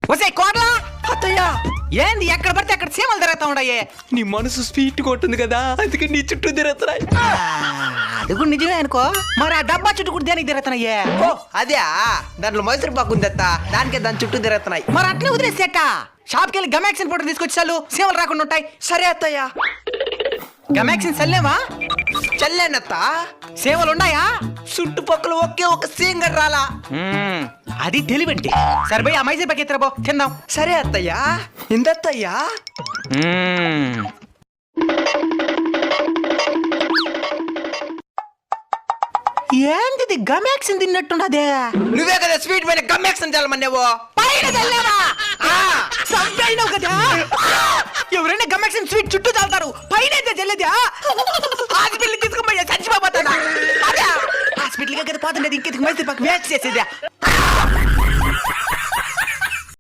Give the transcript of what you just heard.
వసే కోట్లా అత్తయ్య ఏంది ఎక్కడ పడితే అక్కడ సీమలు తిరుగుతా ఉండయే. నీ మనసు స్వీట్ కొట్టుంది కదా, అందుకే నీ చుట్టూ తిరుగుతున్నాయి. అది కూడా నిజమే అనుకో. మరి ఆ డబ్బా చుట్టూ కూడా దేనికి తిరుగుతున్నాయే? ఓ అదే, దాంట్లో మైసూర్ పాకు ఉంది అత్త, దానికే దాని చుట్టూ తిరుగుతున్నాయి. మరి అట్లే వదిలేసేట షాప్కి వెళ్ళి గమాక్సిన్ పౌడర్ తీసుకొచ్చాలు సీమలు రాకుండా ఉంటాయి. సరే అత్తయ్య. గమాక్సిన్ చల్లేవా? చల్లేనత్త. సేవలు ఉన్నాయా? చుట్టుపక్కల ఒకే ఒక సీంగర్ రాలా. అది తెలివంటే. సరే పోయి ఆ మైసూర్ పాకు ఎత్తరా, తిందాం. సరే అత్తయ్య. ఇందత్తయ్యా. ఏంటిది గమాక్సిన్ తిన్నట్టున్నదే? నువ్వే కదా స్వీట్ పైన గమ్మెక్షన్ చల్లమన్నావు. పైన చల్లేవా? సంపైనావు కదా. ఎవరైనా గమాక్సిన్ స్వీట్ చుట్టూ చల్లుతారు, పైన అయితే చల్లేదా? హాస్పిటల్ తీసుకుపోయా చచ్చిపోతాడా? హాస్పిటల్గా కదా పోతుండేది, ఇంకెందుకు మైసూర్ పాకు వేస్ట్ చేసేదా?